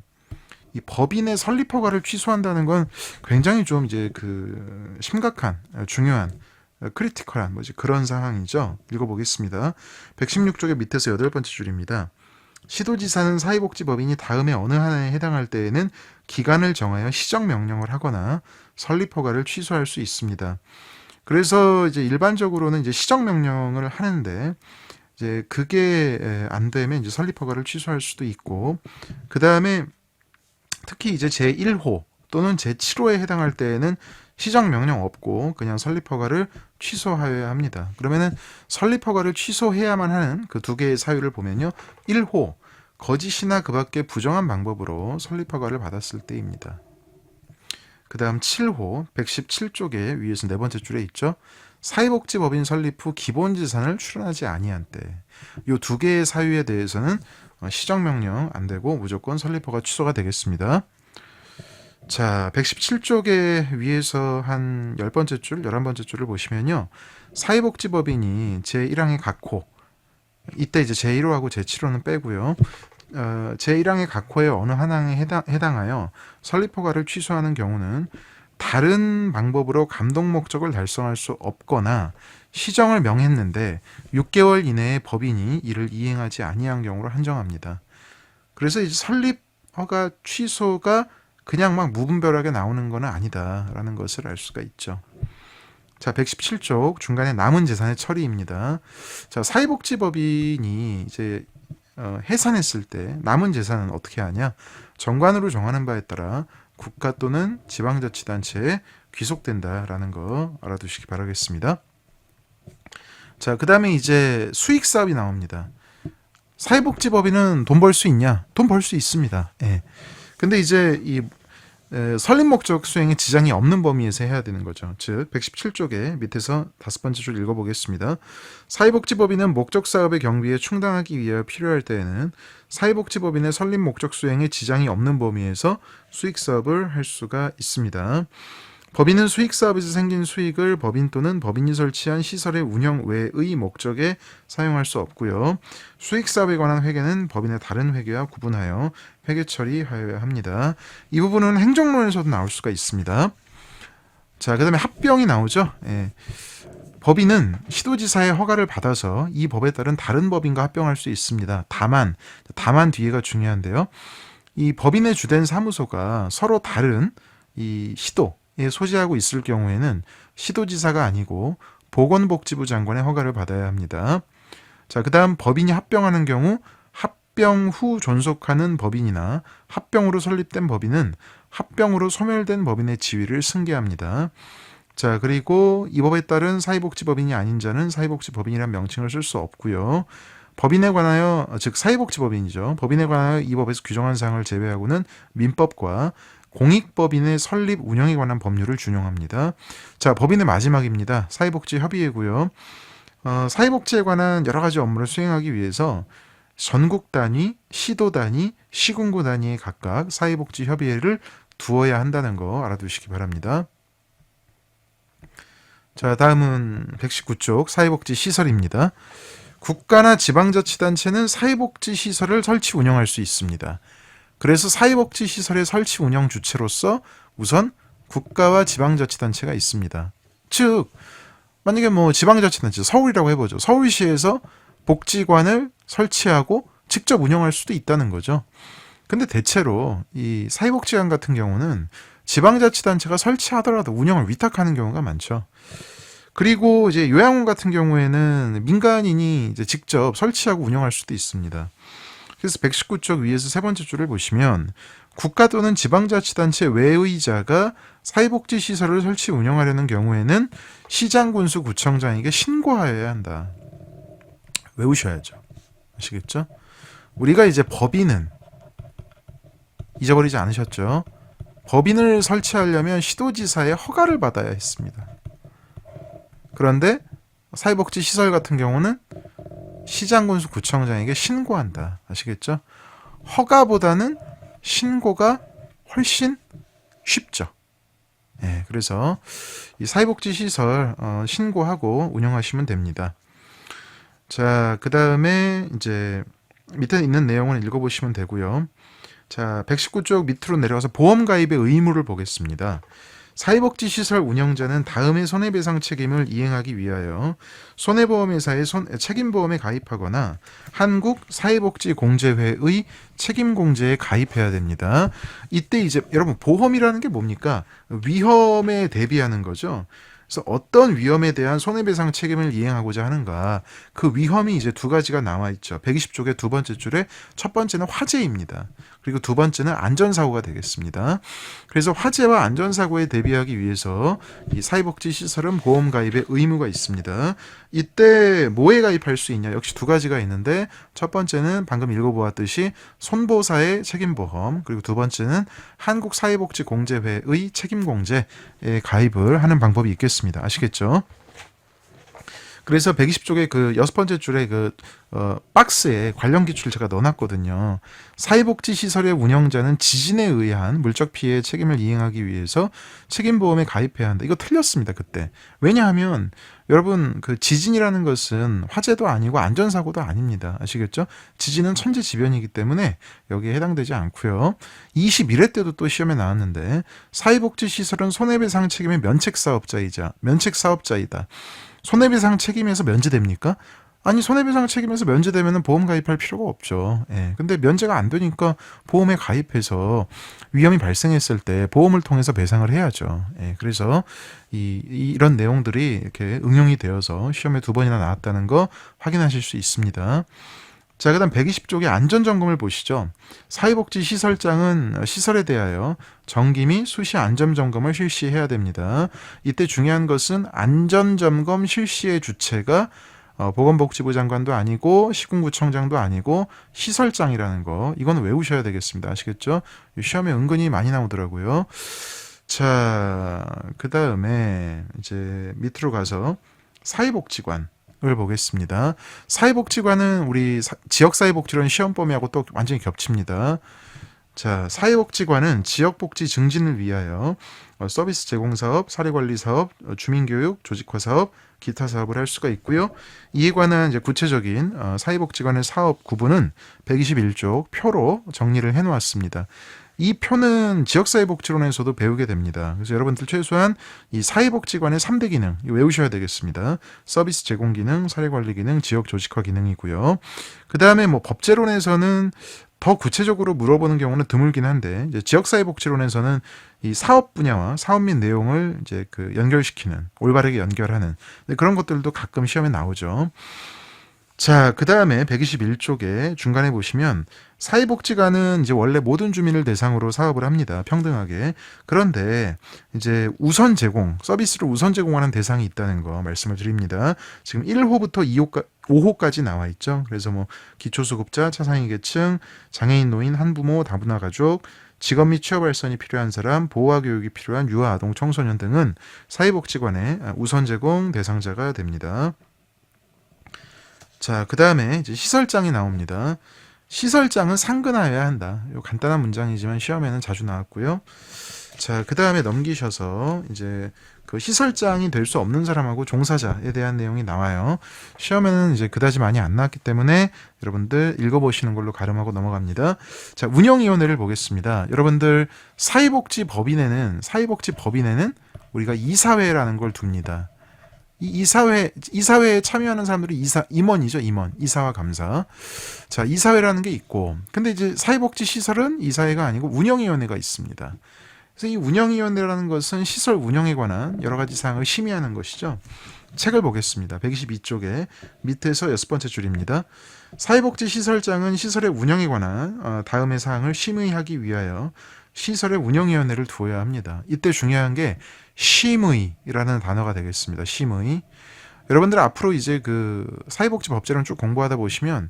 [SPEAKER 1] 이 법인의 설립허가를 취소한다는 건 굉장히 좀 이제 그 심각한, 중요한, 크리티컬한 그런 상황이죠. 읽어보겠습니다. 116쪽의 밑에서 8번째 줄입니다. 시도지사는 사회복지법인이 다음에 어느 하나에 해당할 때에는 기간을 정하여 시정명령을 하거나 설립허가를 취소할 수 있습니다. 그래서 이제 일반적으로는 이제 시정명령을 하는데 이제 그게 안 되면 이제 설립허가를 취소할 수도 있고, 그 다음에 특히 이제 제1호 또는 제7호에 해당할 때에는 시정명령 없고 그냥 설립허가를 취소하여야 합니다. 그러면은 설립허가를 취소해야만 하는 그 두 개의 사유를 보면요. 1호, 거짓이나 그 밖의 부정한 방법으로 설립허가를 받았을 때입니다. 그 다음 7호, 117쪽에 위에서 네 번째 줄에 있죠. 사회복지법인 설립 후 기본재산을 출원하지 아니한 때. 이 두 개의 사유에 대해서는 시정명령 안 되고 무조건 설립허가 취소가 되겠습니다. 자, 117쪽에 위에서 한 10번째 줄, 11번째 줄을 보시면요. 사회복지법인이 제1항의 각호, 이때 이제 제1호하고 제7호는 빼고요. 제1항의 각호의 어느 하나에 해당하여 설립허가를 취소하는 경우는 다른 방법으로 감독 목적을 달성할 수 없거나 시정을 명했는데 6개월 이내에 법인이 이를 이행하지 아니한 경우를 한정합니다. 그래서 이제 설립허가 취소가 그냥 막 무분별하게 나오는 건 아니다라는 것을 알 수가 있죠. 자, 117쪽 중간에 남은 재산의 처리입니다. 자, 사회복지법인이 이제 해산했을 때 남은 재산은 어떻게 하냐? 정관으로 정하는 바에 따라 국가 또는 지방자치단체에 귀속된다라는 거 알아두시기 바라겠습니다. 자, 그 다음에 이제 수익사업이 나옵니다. 사회복지법인은 돈 벌 수 있냐? 돈 벌 수 있습니다. 예. 근데 이제 이 설립 목적 수행에 지장이 없는 범위에서 해야 되는 거죠. 즉 117쪽에 밑에서 5번째 줄 읽어보겠습니다. 사회복지법인은 목적 사업의 경비에 충당하기 위하여 필요할 때에는 사회복지법인의 설립 목적 수행에 지장이 없는 범위에서 수익 사업을 할 수가 있습니다. 법인은 수익 사업에서 생긴 수익을 법인 또는 법인이 설치한 시설의 운영 외의 목적에 사용할 수 없고요. 수익 사업에 관한 회계는 법인의 다른 회계와 구분하여 회계 처리하여야 합니다. 이 부분은 행정론에서도 나올 수가 있습니다. 자, 그다음에 합병이 나오죠. 예. 법인은 시도지사의 허가를 받아서 이 법에 따른 다른 법인과 합병할 수 있습니다. 다만 뒤에가 중요한데요. 이 법인의 주된 사무소가 서로 다른 이 시도에 소재하고 있을 경우에는 시도지사가 아니고 보건복지부 장관의 허가를 받아야 합니다. 자, 그다음 법인이 합병하는 경우 합병 후 존속하는 법인이나 합병으로 설립된 법인은 합병으로 소멸된 법인의 지위를 승계합니다. 자, 그리고 이 법에 따른 사회복지법인이 아닌 자는 사회복지법인이란 명칭을 쓸 수 없고요. 법인에 관하여, 즉 사회복지법인이죠. 법인에 관하여 이 법에서 규정한 사항을 제외하고는 민법과 공익법인의 설립 운영에 관한 법률을 준용합니다. 자, 법인의 마지막입니다. 사회복지협의회고요. 사회복지에 관한 여러 가지 업무를 수행하기 위해서 전국 단위, 시도 단위, 시군구 단위에 각각 사회복지협의회를 두어야 한다는 거 알아두시기 바랍니다. 자, 다음은 119쪽 사회복지시설입니다. 국가나 지방자치단체는 사회복지시설을 설치 운영할 수 있습니다. 그래서 사회복지시설의 설치 운영 주체로서 우선 국가와 지방자치단체가 있습니다. 즉 만약에 뭐 지방자치단체, 서울이라고 해보죠. 서울시에서 복지관을 설치하고 직접 운영할 수도 있다는 거죠. 근데 대체로 이 사회복지관 같은 경우는 지방자치단체가 설치하더라도 운영을 위탁하는 경우가 많죠. 그리고 이제 요양원 같은 경우에는 민간인이 이제 직접 설치하고 운영할 수도 있습니다. 그래서 119쪽 위에서 세 번째 줄을 보시면 국가 또는 지방자치단체 외의자가 사회복지시설을 설치 운영하려는 경우에는 시장군수 구청장에게 신고하여야 한다. 외우셔야죠. 아시겠죠? 우리가 이제 법인은 잊어버리지 않으셨죠? 법인을 설치하려면 시도지사의 허가를 받아야 했습니다. 그런데 사회복지시설 같은 경우는 시장군수 구청장에게 신고한다. 아시겠죠? 허가보다는 신고가 훨씬 쉽죠. 예, 그래서 이 사회복지시설 신고하고 운영하시면 됩니다. 자, 그 다음에 이제 밑에 있는 내용을 읽어보시면 되고요. 자, 119쪽 밑으로 내려가서 보험 가입의 의무를 보겠습니다. 사회복지시설 운영자는 다음의 손해배상 책임을 이행하기 위하여 손해보험회사의 책임보험에 가입하거나 한국사회복지공제회의 책임공제에 가입해야 됩니다. 이때 이제 여러분 보험이라는 게 뭡니까? 위험에 대비하는 거죠. 그래서 어떤 위험에 대한 손해배상 책임을 이행하고자 하는가, 그 위험이 이제 두 가지가 나와 있죠. 120쪽의 두 번째 줄에 첫 번째는 화재입니다. 그리고 두 번째는 안전사고가 되겠습니다. 그래서 화재와 안전사고에 대비하기 위해서 이 사회복지시설은 보험 가입의 의무가 있습니다. 이때 뭐에 가입할 수 있냐? 역시 두 가지가 있는데 첫 번째는 방금 읽어보았듯이 손보사의 책임보험, 그리고 두 번째는 한국사회복지공제회의 책임공제에 가입을 하는 방법이 있겠습니다. 아시겠죠? 그래서 120쪽의 그 여섯 번째 줄에 박스에 관련 기출을 제가 넣어놨거든요. 사회복지시설의 운영자는 지진에 의한 물적 피해의 책임을 이행하기 위해서 책임보험에 가입해야 한다. 이거 틀렸습니다, 그때. 왜냐하면 여러분 그 지진이라는 것은 화재도 아니고 안전사고도 아닙니다. 아시겠죠? 지진은 천재지변이기 때문에 여기에 해당되지 않고요. 21회 때도 또 시험에 나왔는데 사회복지시설은 손해배상 책임의 면책사업자이다. 손해배상 책임에서 면제됩니까? 아니, 손해배상 책임에서 면제되면 보험 가입할 필요가 없죠. 예. 근데 면제가 안 되니까 보험에 가입해서 위험이 발생했을 때 보험을 통해서 배상을 해야죠. 예. 그래서 이런 내용들이 이렇게 응용이 되어서 시험에 두 번이나 나왔다는 거 확인하실 수 있습니다. 자, 그 다음 120쪽의 안전점검을 보시죠. 사회복지시설장은 시설에 대하여 정기 및 수시 안전점검을 실시해야 됩니다. 이때 중요한 것은 안전점검 실시의 주체가 보건복지부 장관도 아니고 시군구청장도 아니고 시설장이라는 거, 이건 외우셔야 되겠습니다. 아시겠죠? 시험에 은근히 많이 나오더라고요. 자, 그 다음에 이제 밑으로 가서 사회복지관 을 보겠습니다. 사회복지관은 우리 지역사회복지론 시험 범위하고 또 완전히 겹칩니다. 자, 사회복지관은 지역복지 증진을 위하여 서비스 제공사업, 사례관리사업, 주민교육, 조직화사업, 기타 사업을 할 수가 있고요. 이에 관한 이제 구체적인 사회복지관의 사업 구분은 121쪽 표로 정리를 해놓았습니다. 이 표는 지역사회복지론에서도 배우게 됩니다. 그래서 여러분들 최소한 이 사회복지관의 3대 기능 외우셔야 되겠습니다. 서비스 제공 기능, 사례관리 기능, 지역 조직화 기능이고요. 그 다음에 뭐 법제론에서는 더 구체적으로 물어보는 경우는 드물긴 한데, 이제 지역사회복지론에서는 이 사업 분야와 사업 및 내용을 이제 연결시키는, 올바르게 연결하는 그런 것들도 가끔 시험에 나오죠. 자, 그 다음에 121쪽에 중간에 보시면 사회복지관은 이제 원래 모든 주민을 대상으로 사업을 합니다. 평등하게. 그런데 이제 우선 제공, 서비스를 우선 제공하는 대상이 있다는 거 말씀을 드립니다. 지금 1호부터 5호까지 나와 있죠. 그래서 뭐 기초수급자, 차상위계층, 장애인, 노인, 한부모, 다문화 가족, 직업 및 취업 발전이 필요한 사람, 보호와 교육이 필요한 유아, 아동, 청소년 등은 사회복지관의 우선 제공 대상자가 됩니다. 자, 그 다음에 이제 시설장이 나옵니다. 시설장은 상근하여야 한다. 요 간단한 문장이지만 시험에는 자주 나왔고요. 자, 그 다음에 넘기셔서 이제 그 시설장이 될 수 없는 사람하고 종사자에 대한 내용이 나와요. 시험에는 이제 그다지 많이 안 나왔기 때문에 여러분들 읽어보시는 걸로 가름하고 넘어갑니다. 자, 운영위원회를 보겠습니다. 여러분들 사회복지법인에는 우리가 이사회라는 걸 둡니다. 이사회에 참여하는 사람들이 임원이죠, 임원. 이사와 감사. 자, 이사회라는 게 있고, 근데 이제 사회복지시설은 이사회가 아니고 운영위원회가 있습니다. 그래서 이 운영위원회라는 것은 시설 운영에 관한 여러 가지 사항을 심의하는 것이죠. 책을 보겠습니다. 122쪽에 밑에서 6번째 줄입니다. 사회복지시설장은 시설의 운영에 관한 다음의 사항을 심의하기 위하여 시설의 운영위원회를 두어야 합니다. 이때 중요한 게 심의라는 단어가 되겠습니다. 심의. 여러분들 앞으로 이제 그 사회복지법제론 쭉 공부하다 보시면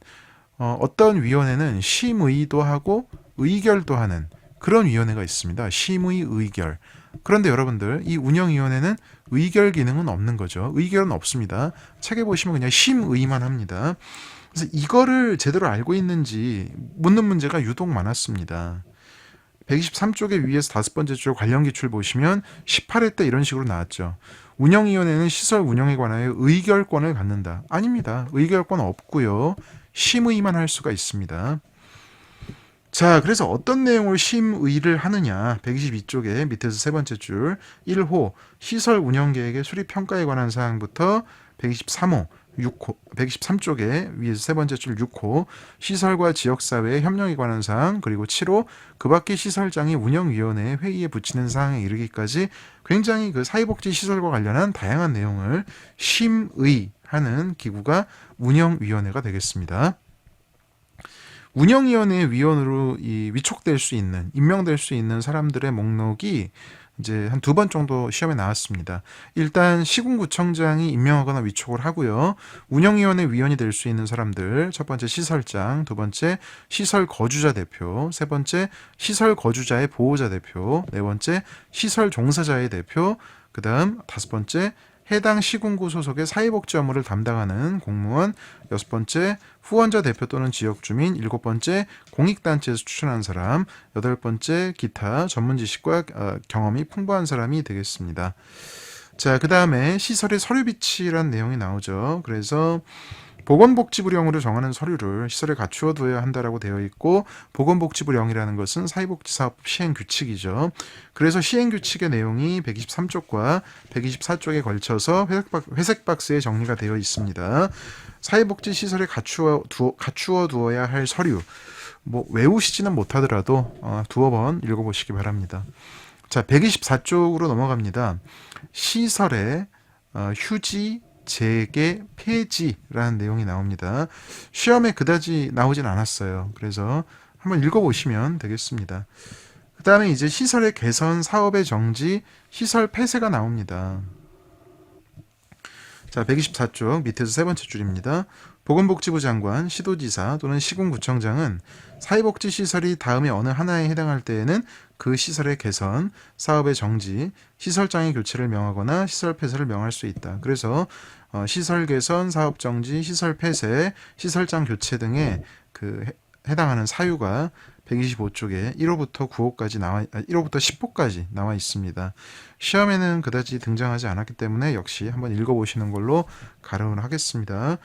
[SPEAKER 1] 어떤 위원회는 심의도 하고 의결도 하는 그런 위원회가 있습니다. 심의, 의결. 그런데 여러분들 이 운영위원회는 의결 기능은 없는 거죠. 의결은 없습니다. 책에 보시면 그냥 심의만 합니다. 그래서 이거를 제대로 알고 있는지 묻는 문제가 유독 많았습니다. 123쪽에 위에서 5번째 줄 관련 기출 보시면 18회 때 이런 식으로 나왔죠. 운영위원회는 시설 운영에 관하여 의결권을 갖는다. 아닙니다. 의결권 없고요. 심의만 할 수가 있습니다. 자, 그래서 어떤 내용을 심의를 하느냐. 122쪽에 밑에서 세 번째 줄 1호 시설 운영 계획의 수립 평가에 관한 사항부터 123호 6호, 123쪽에 위에서 세 번째 줄 6호 시설과 지역사회의 협력에 관한 사항, 그리고 7호 그 밖의 시설장이 운영위원회 회의에 붙이는 사항에 이르기까지 굉장히 그 사회복지 시설과 관련한 다양한 내용을 심의하는 기구가 운영위원회가 되겠습니다. 운영위원회 위원으로 위촉될 수 있는, 임명될 수 있는 사람들의 목록이 이제 한 2번 정도 시험에 나왔습니다. 일단 시군구청장이 임명하거나 위촉을 하고요. 운영위원회 위원이 될 수 있는 사람들, 첫 번째 시설장, 두 번째 시설 거주자 대표, 세 번째 시설 거주자의 보호자 대표, 네 번째 시설 종사자의 대표, 그 다음 5번째 해당 시군구 소속의 사회복지 업무를 담당하는 공무원, 6번째 후원자 대표 또는 지역주민, 7번째 공익단체에서 추천한 사람, 8번째 기타 전문 지식과 경험이 풍부한 사람이 되겠습니다. 자, 그 다음에 시설의 서류 비치라는 내용이 나오죠. 그래서 보건복지부령으로 정하는 서류를 시설에 갖추어 두어야 한다라고 되어 있고, 보건복지부령이라는 것은 사회복지사업 시행규칙이죠. 그래서 시행규칙의 내용이 123쪽과 124쪽에 걸쳐서 회색 박스에 정리가 되어 있습니다. 사회복지시설에 갖추어 두어야 할 서류, 뭐 외우시지는 못하더라도 두어 번 읽어보시기 바랍니다. 자, 124쪽으로 넘어갑니다. 시설의 휴지, 재개, 폐지라는 내용이 나옵니다. 시험에 그다지 나오진 않았어요. 그래서 한번 읽어보시면 되겠습니다. 그 다음에 이제 시설의 개선, 사업의 정지, 시설 폐쇄가 나옵니다. 자, 124쪽 밑에서 세 번째 줄입니다. 보건복지부 장관, 시도지사 또는 시군구청장은 사회복지시설이 다음에 어느 하나에 해당할 때에는 그 시설의 개선, 사업의 정지, 시설장의 교체를 명하거나 시설 폐쇄를 명할 수 있다. 그래서 시설 개선, 사업 정지, 시설 폐쇄, 시설장 교체 등의 그 해당하는 사유가 125쪽에 1호부터 9호까지 1호부터 10호까지 나와 있습니다. 시험에는 그다지 등장하지 않았기 때문에 역시 한번 읽어보시는 걸로 가름을 하겠습니다.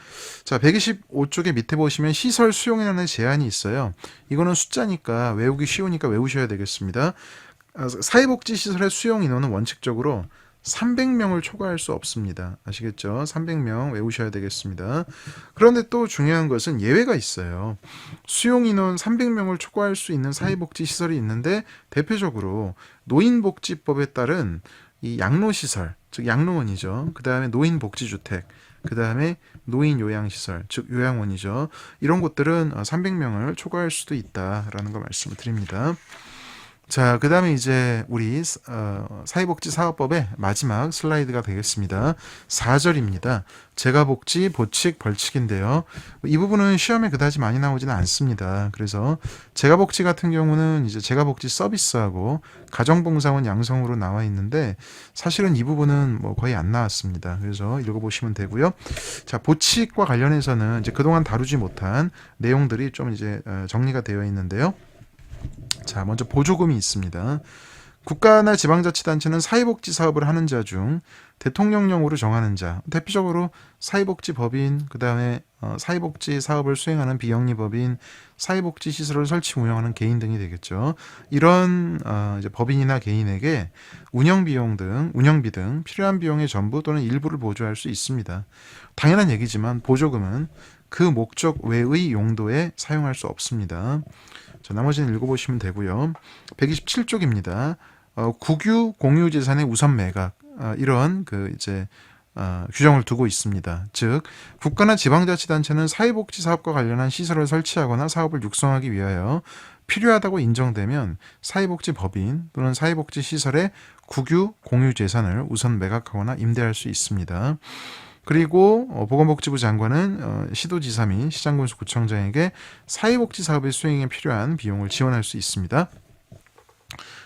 [SPEAKER 1] 자, 125쪽에 밑에 보시면 시설 수용인원의 제한이 있어요. 이거는 숫자니까 외우기 쉬우니까 외우셔야 되겠습니다. 사회복지시설의 수용 인원은 원칙적으로 300명을 초과할 수 없습니다. 아시겠죠? 300명 외우셔야 되겠습니다. 그런데 또 중요한 것은 예외가 있어요. 수용 인원 300명을 초과할 수 있는 사회복지시설이 있는데 대표적으로 노인복지법에 따른 이 양로시설, 즉 양로원이죠. 그 다음에 노인복지주택, 그 다음에 노인요양시설, 즉 요양원이죠. 이런 곳들은 300명을 초과할 수도 있다라는 거 말씀을 드립니다. 자, 그 다음에 이제 우리 사회복지사업법의 마지막 슬라이드가 되겠습니다. 4절입니다. 재가복지, 보칙, 벌칙인데요. 이 부분은 시험에 그다지 많이 나오지는 않습니다. 그래서 재가복지 같은 경우는 이제 재가복지 서비스하고 가정봉사원 양성으로 나와 있는데 사실은 이 부분은 뭐 거의 안 나왔습니다. 그래서 읽어보시면 되고요. 자, 보칙과 관련해서는 이제 그동안 다루지 못한 내용들이 좀 이제 정리가 되어 있는데요. 자, 먼저 보조금이 있습니다. 국가나 지방자치단체는 사회복지 사업을 하는 자 중 대통령령으로 정하는 자, 대표적으로 사회복지법인, 그 다음에 사회복지 사업을 수행하는 비영리법인, 사회복지시설을 설치 운영하는 개인 등이 되겠죠. 이런 이제 법인이나 개인에게 운영비 등 필요한 비용의 전부 또는 일부를 보조할 수 있습니다. 당연한 얘기지만 보조금은 그 목적 외의 용도에 사용할 수 없습니다. 자, 나머지는 읽어보시면 되고요. 127쪽입니다. 국유 공유재산의 우선 매각, 이런 그 이제 규정을 두고 있습니다. 즉 국가나 지방자치단체는 사회복지사업과 관련한 시설을 설치하거나 사업을 육성하기 위하여 필요하다고 인정되면 사회복지법인 또는 사회복지시설의 국유 공유 재산을 우선 매각하거나 임대할 수 있습니다. 그리고 보건복지부 장관은 시도지사 및 시장군수구청장에게 사회복지사업의 수행에 필요한 비용을 지원할 수 있습니다.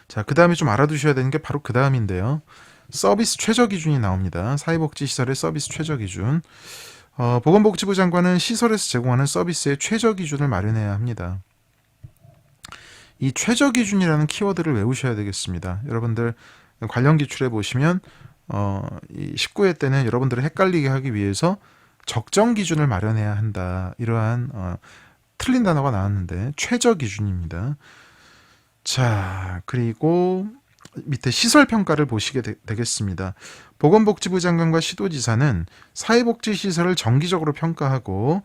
[SPEAKER 1] 자, 그 다음에 좀 알아두셔야 되는 게 바로 그 다음인데요. 서비스 최저 기준이 나옵니다. 사회복지시설의 서비스 최저 기준. 보건복지부 장관은 시설에서 제공하는 서비스의 최저 기준을 마련해야 합니다. 이 최저 기준이라는 키워드를 외우셔야 되겠습니다. 여러분들 관련 기출에 보시면 이 19회 때는 여러분들을 헷갈리게 하기 위해서 적정 기준을 마련해야 한다. 이러한 틀린 단어가 나왔는데 최저 기준입니다. 자, 그리고 밑에 시설 평가를 보시게 되겠습니다. 보건복지부 장관과 시도지사는 사회복지시설을 정기적으로 평가하고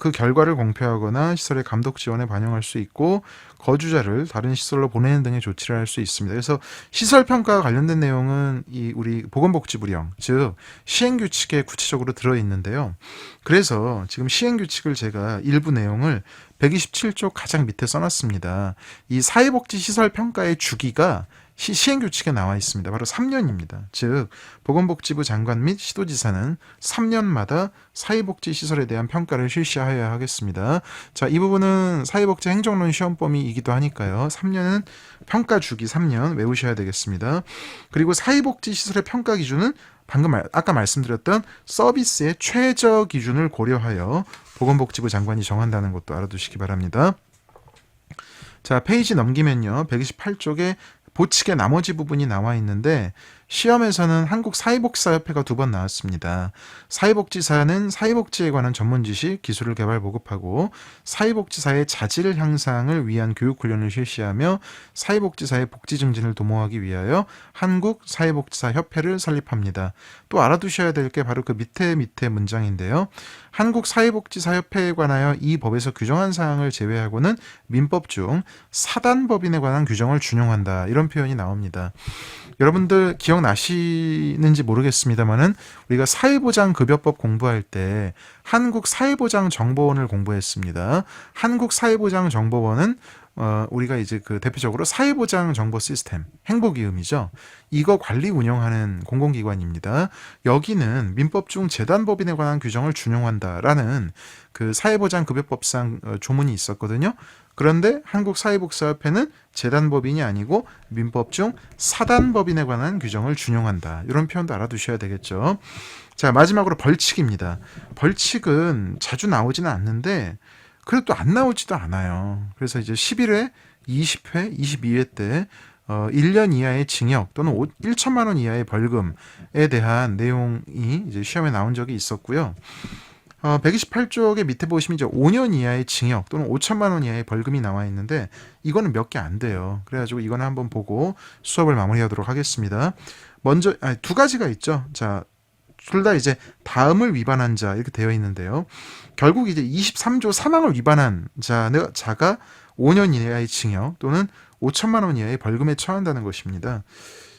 [SPEAKER 1] 그 결과를 공표하거나 시설의 감독 지원에 반영할 수 있고 거주자를 다른 시설로 보내는 등의 조치를 할 수 있습니다. 그래서 시설 평가와 관련된 내용은 이 우리 보건복지부령, 즉 시행규칙에 구체적으로 들어 있는데요. 그래서 지금 시행규칙을 제가 일부 내용을 127조 가장 밑에 써놨습니다. 이 사회복지시설 평가의 주기가 시행규칙에 나와 있습니다. 바로 3년입니다. 즉 보건복지부 장관 및 시도지사는 3년마다 사회복지시설에 대한 평가를 실시하여야 하겠습니다. 자, 이 부분은 사회복지 행정론 시험 범위이기도 하니까요. 3년은 평가 주기 3년 외우셔야 되겠습니다. 그리고 사회복지시설의 평가 기준은 방금 아까 말씀드렸던 서비스의 최저 기준을 고려하여 보건복지부 장관이 정한다는 것도 알아두시기 바랍니다. 자, 페이지 넘기면요. 128쪽에 보칙의 나머지 부분이 나와 있는데 시험에서는 한국사회복지사협회가 2번 나왔습니다. 사회복지사는 사회복지에 관한 전문 지식, 기술을 개발 보급하고 사회복지사의 자질 향상을 위한 교육훈련을 실시하며 사회복지사의 복지 증진을 도모하기 위하여 한국사회복지사협회를 설립합니다. 또 알아두셔야 될 게 바로 그 밑에 문장인데요. 한국사회복지사협회에 관하여 이 법에서 규정한 사항을 제외하고는 민법 중 사단법인에 관한 규정을 준용한다. 이런 표현이 나옵니다. 여러분들 기억나시는지 모르겠습니다만은 우리가 사회보장급여법 공부할 때 한국사회보장정보원을 공부했습니다. 한국사회보장정보원은 우리가 이제 그 대표적으로 사회보장 정보 시스템, 행복이음이죠. 이거 관리 운영하는 공공기관입니다. 여기는 민법 중 재단법인에 관한 규정을 준용한다라는 그 사회보장급여법상 조문이 있었거든요. 그런데 한국사회복지사협회는 재단법인이 아니고 민법 중 사단법인에 관한 규정을 준용한다. 이런 표현도 알아두셔야 되겠죠. 자, 마지막으로 벌칙입니다. 벌칙은 자주 나오지는 않는데 그래도 안 나오지도 않아요. 그래서 이제 11회, 20회, 22회 때 1년 이하의 징역 또는 1천만 원 이하의 벌금에 대한 내용이 이제 시험에 나온 적이 있었고요. 128쪽의 밑에 보시면 이제 5년 이하의 징역 또는 5천만 원 이하의 벌금이 나와 있는데 이거는 몇 개 안 돼요. 그래가지고 이거는 한번 보고 수업을 마무리하도록 하겠습니다. 먼저 2가지가 있죠. 자, 둘 다 이제 다음을 위반한 자 이렇게 되어 있는데요. 결국 이제 23조 3항을 위반한 자가 5년 이하의 징역 또는 5천만 원 이하의 벌금에 처한다는 것입니다.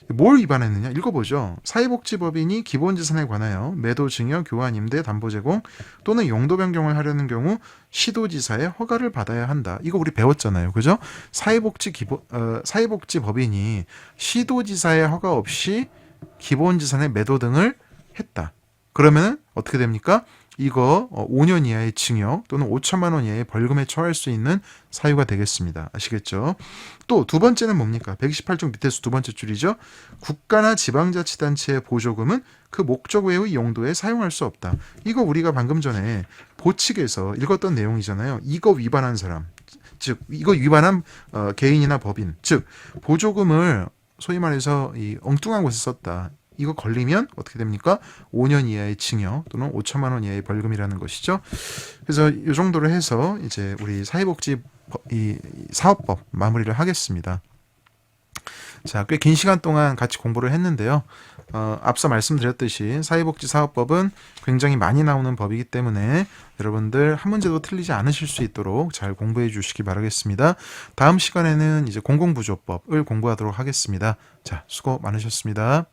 [SPEAKER 1] 뭘 위반했느냐? 읽어보죠. 사회복지법인이 기본재산에 관하여 매도, 증여, 교환, 임대, 담보 제공 또는 용도 변경을 하려는 경우 시도지사의 허가를 받아야 한다. 이거 우리 배웠잖아요. 그죠? 사회복지법인이 시도지사의 허가 없이 기본재산의 매도 등을 했다. 그러면 어떻게 됩니까? 이거 5년 이하의 징역 또는 5천만 원 이하의 벌금에 처할 수 있는 사유가 되겠습니다. 아시겠죠? 또 2번째는 뭡니까? 128쪽 밑에서 2번째 줄이죠. 국가나 지방자치단체의 보조금은 그 목적 외의 용도에 사용할 수 없다. 이거 우리가 방금 전에 보칙에서 읽었던 내용이잖아요. 이거 위반한 사람, 즉 이거 위반한 개인이나 법인, 즉 보조금을 소위 말해서 이 엉뚱한 곳에 썼다. 이거 걸리면 어떻게 됩니까? 5년 이하의 징역 또는 5천만 원 이하의 벌금이라는 것이죠. 그래서 이 정도로 해서 이제 우리 사회복지 이 사업법 마무리를 하겠습니다. 자, 꽤 긴 시간 동안 같이 공부를 했는데요. 앞서 말씀드렸듯이 사회복지사업법은 굉장히 많이 나오는 법이기 때문에 여러분들 한 문제도 틀리지 않으실 수 있도록 잘 공부해 주시기 바라겠습니다. 다음 시간에는 이제 공공부조법을 공부하도록 하겠습니다. 자, 수고 많으셨습니다.